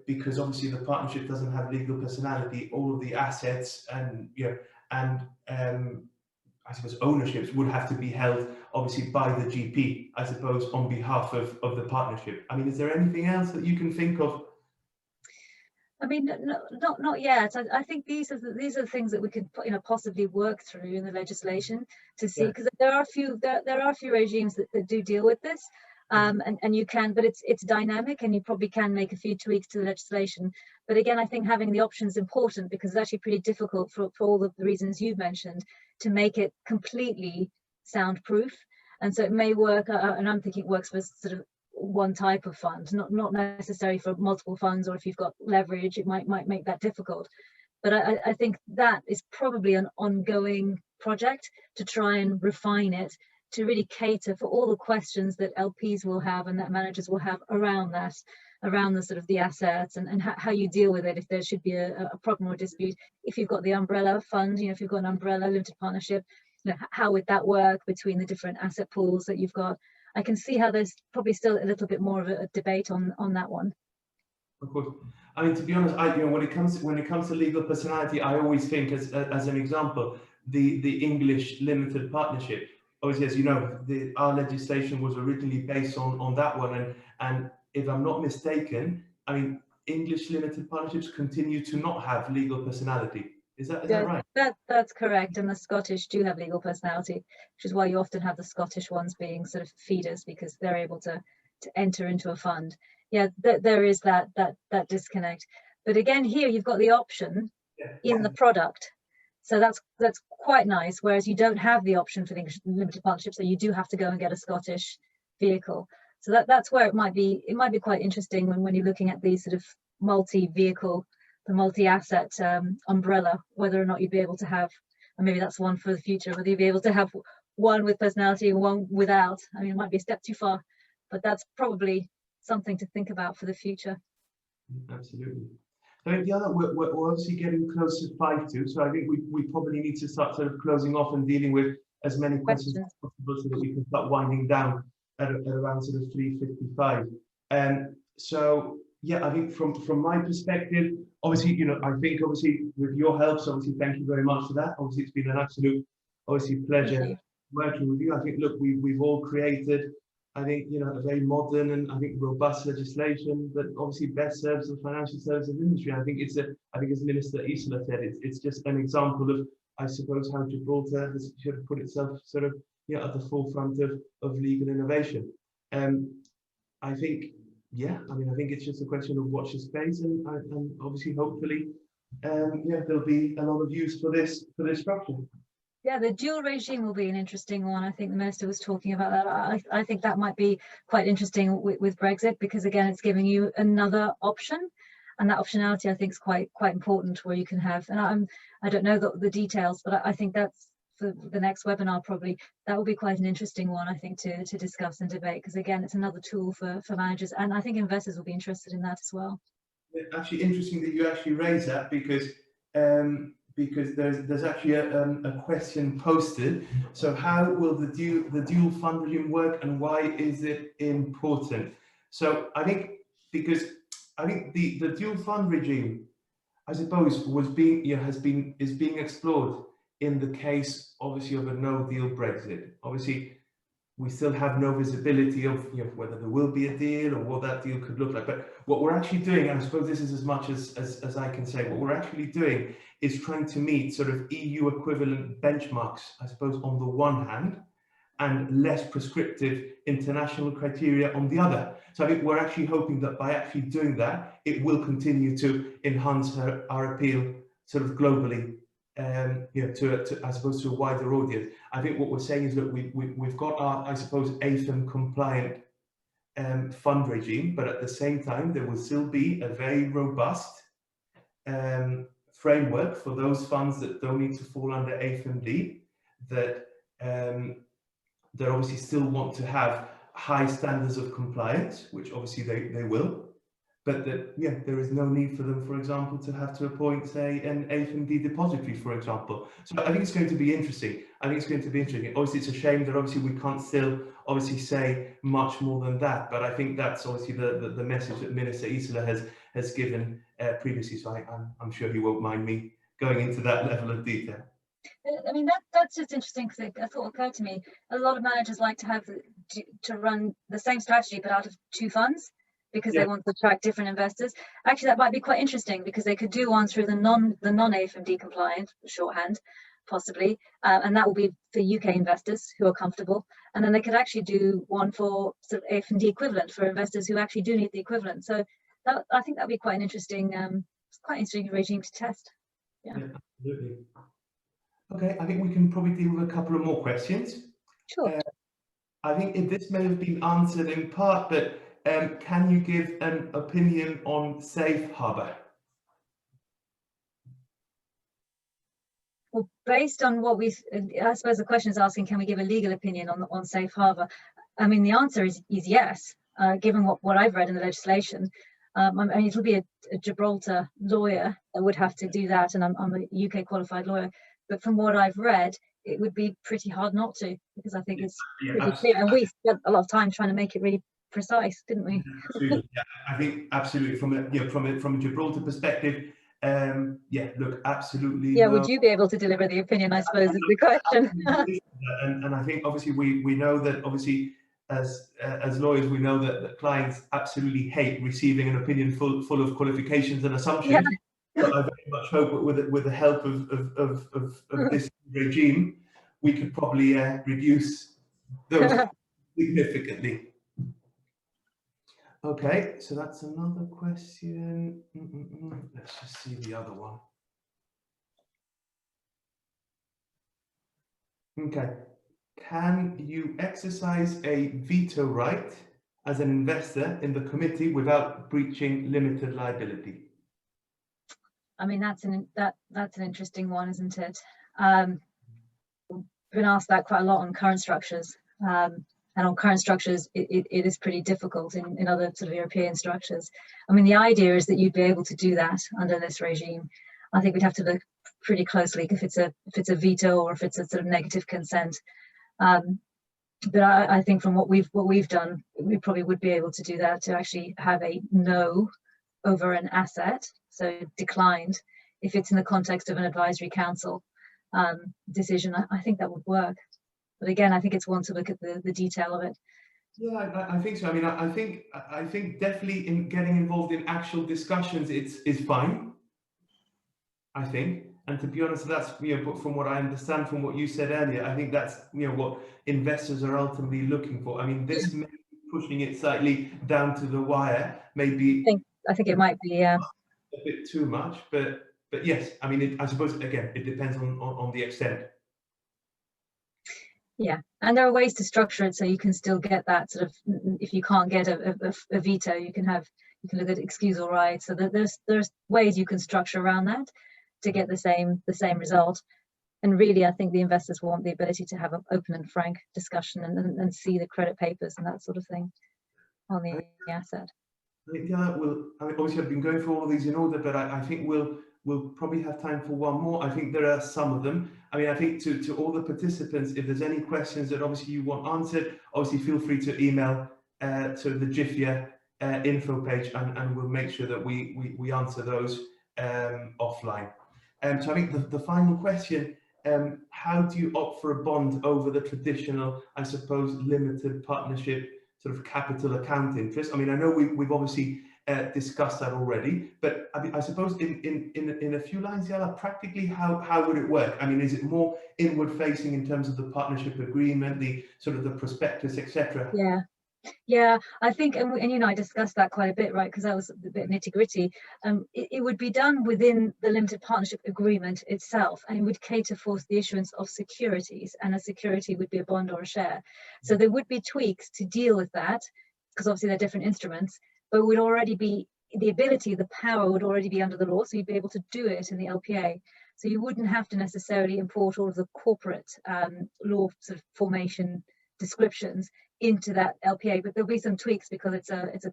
because obviously the partnership doesn't have legal personality, all of the assets and I suppose ownerships would have to be held obviously by the GP, I suppose, on behalf of the partnership. I mean, is there anything else that you can think of? I mean, not yet. I think these are the things that we could possibly work through in the legislation to see, because there are a few regimes that do deal with this, and you can, but it's dynamic, and you probably can make a few tweaks to the legislation. But again, I think having the option is important, because it's actually pretty difficult for all of the reasons you've mentioned to make it completely soundproof. And so it may work, and I'm thinking it works for sort of one type of fund, not necessarily for multiple funds, or if you've got leverage, it might make that difficult. But I think that is probably an ongoing project to try and refine it to really cater for all the questions that LPs will have and that managers will have around that, around the sort of the assets and how you deal with it if there should be a problem or dispute. If you've got the umbrella fund, if you've got an umbrella limited partnership, how would that work between the different asset pools that you've got? I can see how there's probably still a little bit more of a debate on that one. Of course. I mean, to be honest, when it comes to legal personality, I always think as an example, the English limited partnership. Obviously, as you know, our legislation was originally based on that one, and if I'm not mistaken, I mean, English limited partnerships continue to not have legal personality. Is that right? That's correct. And the Scottish do have legal personality, which is why you often have the Scottish ones being sort of feeders, because they're able to enter into a fund. Yeah, there is that disconnect. But again, here you've got the option in the product. So that's quite nice. Whereas you don't have the option for the English limited partnership, so you do have to go and get a Scottish vehicle. So that's where it might be quite interesting when you're looking at these sort of multi-vehicle, the multi-asset umbrella, whether or not you'd be able to have, and maybe that's one for the future, whether you'd be able to have one with personality and one without. I mean, it might be a step too far, but that's probably something to think about for the future. Absolutely. I think Diala, we're obviously getting close to 5:02, so I think we probably need to start sort of closing off and dealing with as many questions as possible so that we can start winding down at around sort of 3:55. So yeah, I think from my perspective, obviously, you know, I think obviously with your help, so obviously thank you very much for that. Obviously, it's been an absolute, obviously, pleasure working with you. I think, look, we've all created, I think, you know, a very modern and I think robust legislation that obviously best serves the financial services industry. I think I think as Minister Isola said, it's just an example of, I suppose, how Gibraltar has sort of put itself sort of, you know, at the forefront of legal innovation. I think, yeah, I mean, I think it's just a question of watch the space, and obviously, hopefully, yeah, there'll be a lot of use for this structure. Yeah, the dual regime will be an interesting one. I think the Minister was talking about that. I think that might be quite interesting with Brexit, because again, it's giving you another option, and that optionality I think is quite important, where you can have, and I don't know the details, but I think that's for the next webinar probably, that will be quite an interesting one, I think, to discuss and debate, because again, it's another tool for managers, and I think investors will be interested in that as well. Actually, interesting that you actually raise that, because there's actually a question posted. So how will the dual fund regime work, and why is it important? So I think because I think the dual fund regime, I suppose, is being explored in the case, obviously, of a no-deal Brexit. Obviously, we still have no visibility of, you know, whether there will be a deal or what that deal could look like. But what we're actually doing, and I suppose this is as much as I can say, what we're actually doing is trying to meet sort of EU equivalent benchmarks, I suppose, on the one hand, and less prescriptive international criteria on the other. So I think we're actually hoping that by actually doing that, it will continue to enhance our appeal sort of globally, you know, to I suppose to a wider audience. I think what we're saying is that we've got our, I suppose, AFM compliant fund regime, but at the same time there will still be a very robust framework for those funds that don't need to fall under AFMD, that that obviously still want to have high standards of compliance, which obviously they will. But that, yeah, there is no need for them, for example, to have to appoint, say, an AFMD depository, for example. So I think it's going to be interesting. Obviously, it's a shame that obviously we can't still obviously say much more than that. But I think that's obviously the message that Minister Isola has given previously. So I'm sure he won't mind me going into that level of detail. I mean, that's just interesting, because a thought occurred to me. A lot of managers like to run the same strategy, but out of two funds, because they want to attract different investors. Actually, that might be quite interesting, because they could do one through the non-AFMD compliant shorthand, possibly, and that will be for UK investors who are comfortable. And then they could actually do one for sort of AFMD equivalent for investors who actually do need the equivalent. So I think that'd be quite an interesting, regime to test. Yeah, absolutely. Okay, I think we can probably deal with a couple of more questions. Sure. I think this may have been answered in part, but can you give an opinion on safe harbour? Well, based on what I suppose the question is asking, can we give a legal opinion on safe harbour? I mean, the answer is yes, given what I've read in the legislation. I mean, it'll be a Gibraltar lawyer that would have to do that, and I'm a UK qualified lawyer. But from what I've read, it would be pretty hard not to, because I think it's pretty clear. And we spent a lot of time trying to make it really precise, didn't we? Absolutely. Yeah, I think absolutely from a Gibraltar perspective, yeah, look, absolutely. Yeah, would you be able to deliver the opinion, I suppose, is the question. and I think obviously we know that obviously as lawyers, we know that clients absolutely hate receiving an opinion full of qualifications and assumptions. But I very much hope with the help of this regime, we could probably reduce those significantly. Okay, so that's another question. Let's just see the other one. Okay, can you exercise a veto right as an investor in the committee without breaching limited liability? I mean, that's an interesting one, isn't it? Been asked that quite a lot on current structures, and on current structures, it is pretty difficult in other sort of European structures. I mean, the idea is that you'd be able to do that under this regime. I think we'd have to look pretty closely if it's a veto or if it's a sort of negative consent. But I think from what we've done, we probably would be able to do that, to actually have a no over an asset, so declined, if it's in the context of an advisory council decision. I think that would work. But again, I think it's one to look at the detail of it. Yeah, I think so. I mean, I think definitely in getting involved in actual discussions, it's fine. I think, and to be honest, that's, but from what I understand from what you said earlier, I think that's what investors are ultimately looking for. I mean, this may be pushing it slightly down to the wire. Maybe I think it might be a bit too much, but yes, I mean, I suppose again it depends on the extent. Yeah, and there are ways to structure it so you can still get that sort of, if you can't get a veto, you can look at excusal rights. So there's ways you can structure around that to get the same result. And really, I think the investors want the ability to have an open and frank discussion and see the credit papers and that sort of thing on the asset. Yeah, obviously I've been going through all of these in order, but I think we'll probably have time for one more. I think there are some of them. I mean, I think to all the participants, if there's any questions that obviously you want answered, obviously feel free to email to the GIFIA info page, and we'll make sure that we answer those offline. So I think the final question, how do you opt for a bond over the traditional, I suppose, limited partnership sort of capital account interest? I mean, I know we've obviously discussed that already, but I suppose in a few lines, Diala, practically how would it work? I mean, is it more inward facing in terms of the partnership agreement, the sort of the prospectus, etc.? Yeah, I think, and I discussed that quite a bit, right? Because that was a bit nitty gritty. It would be done within the limited partnership agreement itself, and it would cater for the issuance of securities, and a security would be a bond or a share. So there would be tweaks to deal with that, because obviously they're different instruments, but would already be the ability, the power would already be under the law, so you'd be able to do it in the LPA. So you wouldn't have to necessarily import all of the corporate law sort of formation descriptions into that LPA, but there'll be some tweaks because it's a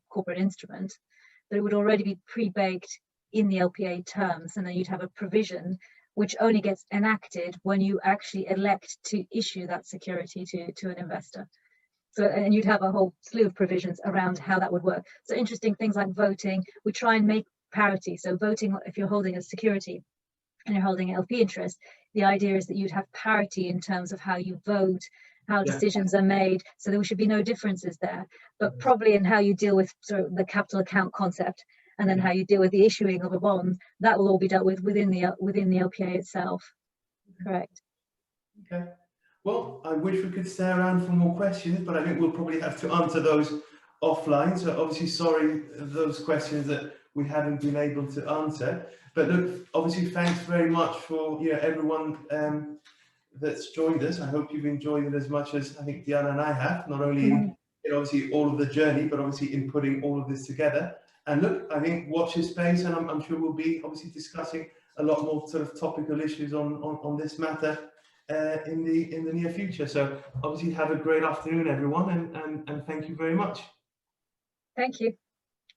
corporate instrument, but it would already be pre-baked in the LPA terms, and then you'd have a provision which only gets enacted when you actually elect to issue that security to an investor. So, and you'd have a whole slew of provisions around how that would work. So interesting things like voting, we try and make parity. So voting, if you're holding a security and you're holding LP interest, the idea is that you'd have parity in terms of how you vote, how decisions are made, so there should be no differences there, but probably in how you deal with sort of the capital account concept, and then how you deal with the issuing of a bond, that will all be dealt with within the LPA itself. Correct. Okay. Well, I wish we could stay around for more questions, but I think we'll probably have to answer those offline. So obviously, sorry those questions that we haven't been able to answer. But look, obviously, thanks very much for everyone that's joined us. I hope you've enjoyed it as much as I think Diala and I have, not only in obviously all of the journey, but obviously in putting all of this together. And look, I think watch this space, and I'm sure we'll be obviously discussing a lot more sort of topical issues on this matter in the near future. So obviously have a great afternoon, everyone, and thank you very much. Thank you.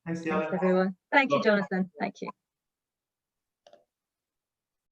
Thanks, Diala. Thanks, everyone. Thank you, Jonathan. Thank you.